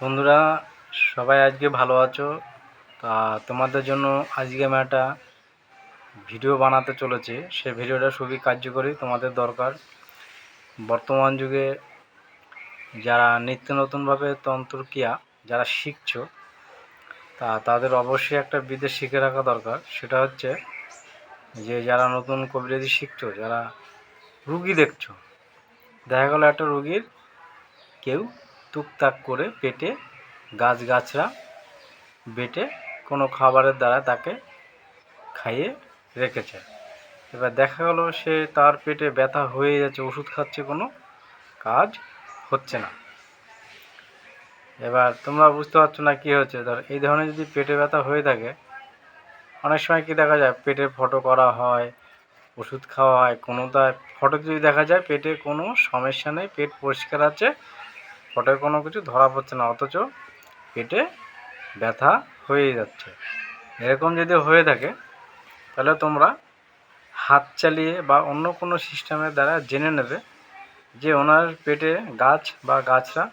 বন্ধুরা, সবাই আজকে ভালো আছো? তা তোমাদের জন্য আজকে আমি একটা ভিডিও বানাতে চলেছি। সেই ভিডিওটা খুবই কার্যকরী, তোমাদের দরকার। বর্তমান যুগে যারা নিত্য নতুনভাবে তন্ত্রক্রিয়া যারা শিখছো, তাদের অবশ্যই একটা বিদ্যা শিখে রাখা দরকার। সেটা হচ্ছে যে যারা নতুন কবিরাজি শিখছো, যারা রুগী দেখছো, দেখা গেলো একটা রুগীর কেউ টুকটাক করে পেটে গাছগাছরা বেটে কোনো খাবারের দ্বারা তাকে খাইয়ে রেখেছে। এবার দেখা গেল সে তার পেটে ব্যথা হয়ে যাচ্ছে, ওষুধ খাচ্ছে, কোনো কাজ হচ্ছে না। এবার তোমরা বুঝতে পারছো না কী হচ্ছে। ধর এই ধরনের যদি পেটে ব্যথা হয়ে থাকে, অনেক সময় কি দেখা যায় পেটের ফটো করা হয়, ওষুধ খাওয়া হয়, কোনোটা ফটো যদি দেখা যায় পেটে কোনো সমস্যা নেই, পেট পরিষ্কার আছে, ফটোয় কোনো কিছু ধরা পড়ছে না, অথচ পেটে ব্যথা হয়ে যাচ্ছে। এরকম যদি হয়ে থাকে তাহলে তোমরা হাত চালিয়ে বা অন্য কোনো সিস্টেমের দ্বারা জেনে নেবে যে ওনার পেটে গাছ বা গাছরা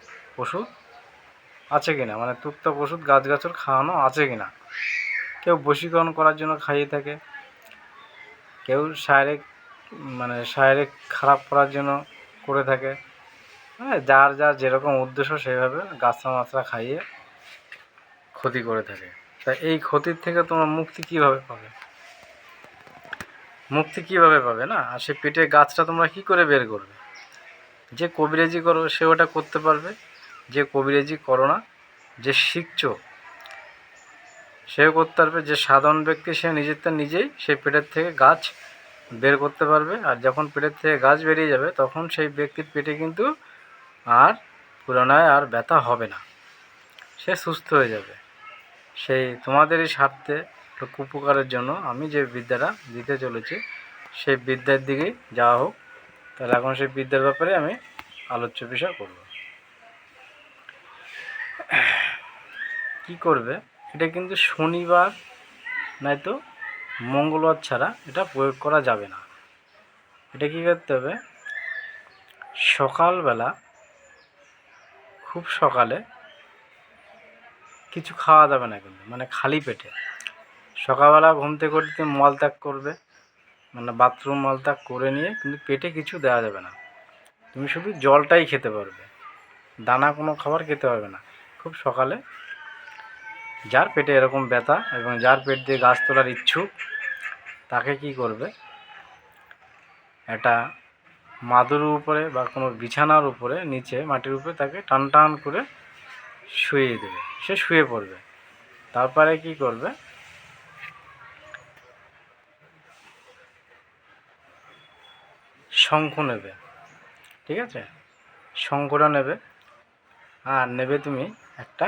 ওষুধ আছে কিনা, মানে টুকটাক ওষুধ গাছগাছর খাওয়ানো আছে কিনা। কেউ বশীকরণ করার জন্য খাইয়ে থাকে, কেউ শারীরিক খারাপ করার জন্য করে থাকে। হ্যাঁ, যার যার যেরকম উদ্দেশ্য সেইভাবে গাছরা মাছরা খাইয়ে ক্ষতি করে থাকে। তা এই ক্ষতির থেকে তোমরা মুক্তি কীভাবে পাবে? না? আর সে পেটের গাছটা তোমরা কী করে বের করবে? যে কবিরাজি করো সে ওটা করতে পারবে, যে কবিরাজি করো না, যে শিখছো সেও করতে পারবে, যে সাধারণ ব্যক্তি সে নিজেই সেই পেটের থেকে গাছ বের করতে পারবে। আর যখন পেটের থেকে গাছ বেরিয়ে যাবে তখন সেই ব্যক্তির পেটে কিন্তু আর পুনরায় আর ব্যথা হবে না, সে সুস্থ হয়ে যাবে। সেই তোমাদেরই স্বার্থে উপকারের জন্য আমি যে বিদ্যাটা দিতে চলেছি সেই বিদ্যার দিকেই যাওয়া হোক। তাহলে এখন সেই বিদ্যার ব্যাপারে আমি আলোচ্য বিষয় করব। কি করবে, এটা কিন্তু শনিবার নয়তো মঙ্গলবার ছাড়া এটা প্রয়োগ করা যাবে না। এটা কী করতে হবে, সকালবেলা খুব সকালে কিছু খাওয়া যাবে না কিন্তু, মানে খালি পেটে সকালবেলা ঘুম থেকে উঠতে মলত্যাগ করবে, মানে বাথরুম মলত্যাগ করে নিয়ে কিন্তু পেটে কিছু দেওয়া যাবে না। তুমি শুধু জলটাই খেতে পারবে, দানা কোনো খাবার খেতে পারবে না। খুব সকালে যার পেটে এরকম ব্যথা এবং যার পেট দিয়ে গাছ তোলার ইচ্ছুক তাকে কি করবে, একটা মাদুর উপরে বা কোনো বিছানার উপরে নিচে মাটির উপরে তাকে টান টান করে শুইয়ে দেবে, সে শুয়ে পড়বে। তারপরে কি করবে, শঙ্খ নেবে, ঠিক আছে, শঙ্খটা নেবে, আর নেবে তুমি একটা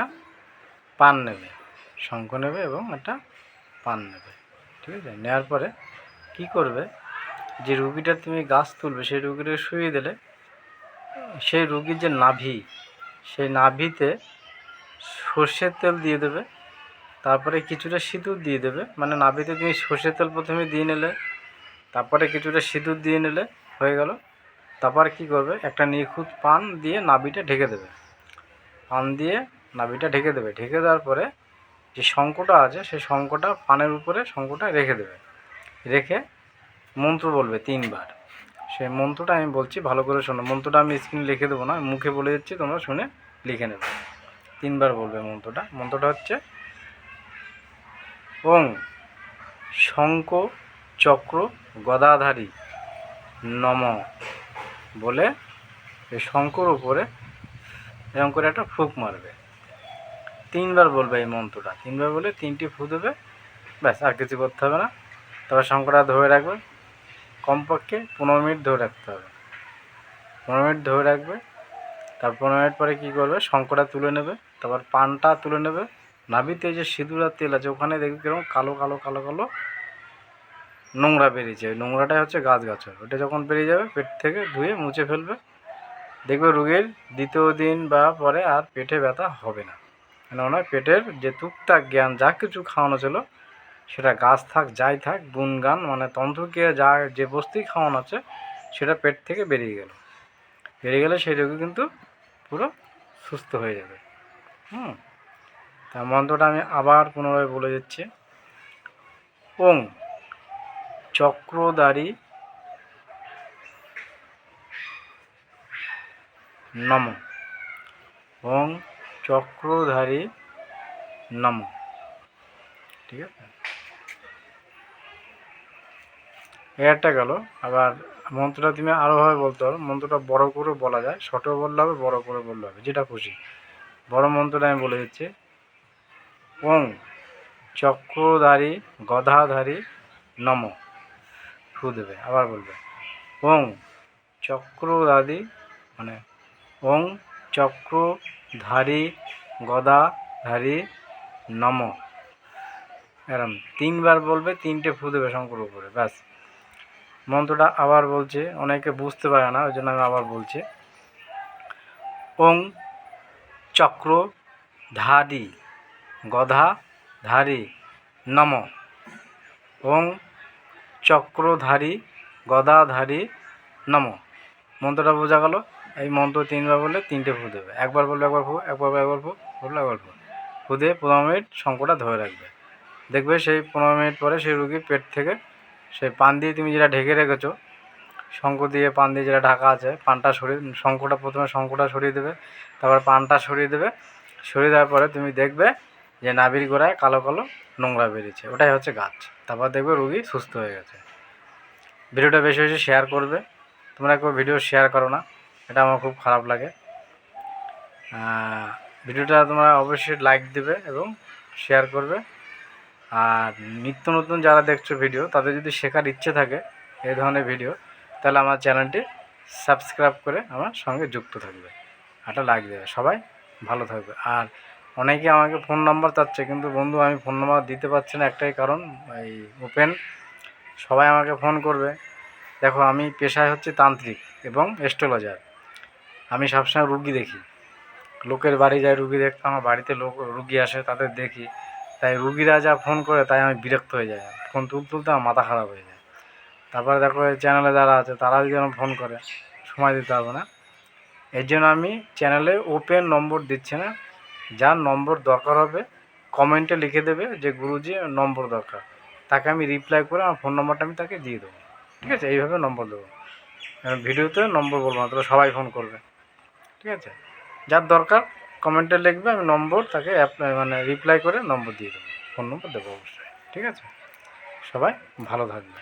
পান নেবে, শঙ্খ নেবে এবং একটা পান নেবে, ঠিক আছে। নেওয়ার পরে কি করবে, যে রুগীটা তুমি গাছ তুলবে সেই রুগীটাকে শুইয়ে দিলে সেই রুগীর যে নাভি, সেই নাভিতে সর্ষের তেল দিয়ে দেবে, তারপরে কিছুটা সিঁদুর দিয়ে দেবে। মানে নাভিতে তুমি সর্ষের তেল প্রথমে দিয়ে নিলে, তারপরে কিছুটা সিঁদুর দিয়ে নিলে, হয়ে গেল। তারপর কি করবে, একটা নিখুঁত পান দিয়ে নাভিটা ঢেকে দেবে, পান দিয়ে নাভিটা ঢেকে দেবে। ঢেকে দেওয়ার পরে যে শঙ্খটা আছে সেই শঙ্খটা পানের উপরে শঙ্খটা রেখে দেবে, রেখে মন্ত্র বলবে 3 বার। সেই মন্ত্রটা আমি বলছি, ভালো করে শোনো। মন্ত্রটা আমি স্ক্রিনে লিখে দেবো না, মুখে বলে দিচ্ছি, তোমরা শুনে লিখে নেবে। 3 বার বলবে মন্ত্রটা। মন্ত্রটা হচ্ছে ওং শঙ্খ চক্র গদাধারী নম বলে এই শঙ্কর উপরে এরকম করে একটা ফুঁক মারবে। 3 বার বলবে এই মন্ত্রটা। 3 বার বলে 3টি ফু দেবে, ব্যাস, আর কিছু করতে হবে না। তবে শঙ্করটা ধরে রাখবে, কমপক্ষে 15 মিনিট ধরে রাখতে হবে। 15 মিনিট ধরে রাখবে। তারপর 15 মিনিট পরে কী করবে, শঙ্করটা তুলে নেবে, তারপর পানটা তুলে নেবে। নাভিতে যে সিঁদুর আর তেল আছে ওখানে দেখবে কীরকম কালো কালো কালো কালো নোংরা বেরিয়েছে, ওই নোংরাটাই হচ্ছে গাছগাছর। ওটা যখন বেরিয়ে যাবে পেট থেকে ধুয়ে মুছে ফেলবে, দেখবে রোগীর দ্বিতীয় দিন বা পরে আর পেটে ব্যথা হবে না। কেননা পেটের যে টুকটাক জ্ঞান যা কিছু খাওয়ানো ছিল, সেটা গাছ থাক যাই থাক, গুণগান মানে তন্ত্রক্রিয়া যা যে বস্তুই খাওয়ানো আছে সেটা পেট থেকে বেরিয়ে গেলে সেই রোগী কিন্তু পুরো সুস্থ হয়ে যাবে। তা মন্ত্রটা আমি আবার পুনরায় বলে দিচ্ছি। ওং চক্রধারী নম। ওং চক্রধারী নম। ঠিক আছে, একটা গেল। আবার মন্ত্রটা তুমি আরোভাবে বলতে পারো। মন্ত্রটা বড় করে বলা যায়, ছোটো বললে হবে, বড় করে বললে হবে, যেটা খুশি। বড় মন্ত্রটা আমি বলে দিচ্ছি। ওং চক্রধারী গদাধারী নম। ফু দেবে, আবার বলবে ওং চক্রধারী, মানে ওং চক্রধারী গদাধারী নম। এরম 3 বার বলবে, 3টে ফু দেবে শঙ্কর উপরে, ব্যাস। মন্ত্রটা আবার বলছে, অনেকে বুঝতে পারে না, ওই জন্য আমি আবার বলছি। ওং চক্রধারী গদাধারী নম। ওং চক্রধারী গদাধারী নম। মন্ত্রটা বোঝা গেল? এই মন্ত্র 3 বার বললে 3টে ফু দেবে। একবার বললে একবার ফু, একবার ফু বললে একবার ফু। ফু দিয়ে 15 মিনিট শঙ্কটা ধরে রাখবে। দেখবে সেই 15 মিনিট পরে সেই রুগীর পেট থেকে সেই পান দিয়ে তুমি যেটা ঢেকে রেখেছো, শঙ্খ দিয়ে পান দিয়ে যেটা ঢাকা আছে, পানটা সরিয়ে, শঙ্খটা প্রথমে শঙ্খটা সরিয়ে দেবে, তারপর পানটা সরিয়ে দেবে। সরিয়ে দেওয়ার পরে তুমি দেখবে যে নাভির গোড়ায় কালো কালো নোংরা বেরিয়েছে, ওটাই হচ্ছে গাছ। তারপর দেখবে রুগী সুস্থ হয়ে গেছে। ভিডিওটা বেশি বেশি শেয়ার করবে। তোমরা কেউ ভিডিও শেয়ার করো না, এটা আমার খুব খারাপ লাগে। ভিডিওটা তোমরা অবশ্যই লাইক দেবে এবং শেয়ার করবে। আর নিত্য নতুন যারা দেখছো ভিডিও, তাদের যদি শেখার ইচ্ছে থাকে এই ধরনের ভিডিও, তাহলে আমার চ্যানেলটি সাবস্ক্রাইব করে আমার সঙ্গে যুক্ত থাকবে, একটা লাইক দেবে। সবাই ভালো থাকবে। আর অনেকে আমাকে ফোন নাম্বার চাচ্ছে, কিন্তু বন্ধু আমি ফোন নাম্বার দিতে পারছি না, একটাই কারণ এই ওপেন। সবাই আমাকে ফোন করবে। দেখো, আমি পেশায় হচ্ছে তান্ত্রিক এবং অ্যাস্ট্রোলজার। আমি সবসময় রুগী দেখি, লোকের বাড়ি যাই রুগী দেখতে, আমার বাড়িতে রুগী আসে, তাদের দেখি। তাই রুগীরা যা ফোন করে, তাই আমি বিরক্ত হয়ে যাই। ফোন তুলতে আমার মাথা খারাপ হয়ে যায়। তারপরে দেখো এই চ্যানেলে যারা আছে, তারা যদি যেন ফোন করে, সময় দিতে হবে না। এর জন্য আমি চ্যানেলে ওপেন নম্বর দিচ্ছি না। যার নম্বর দরকার হবে কমেন্টে লিখে দেবে যে গুরুজি নম্বর দরকার, তাকে আমি রিপ্লাই করে আমার ফোন নম্বরটা আমি তাকে দিয়ে দেবো। ঠিক আছে, এইভাবে নম্বর দেবো। ভিডিওতে নম্বর বলবো না, তাহলে সবাই ফোন করবে। ঠিক আছে, যার দরকার কমেন্টে লিখবে, আমি নম্বর তাকে মানে রিপ্লাই করে নম্বর দিয়ে দেবো, ফোন নম্বর দেবো অবশ্যই। ঠিক আছে, সবাই ভালো থাকবে।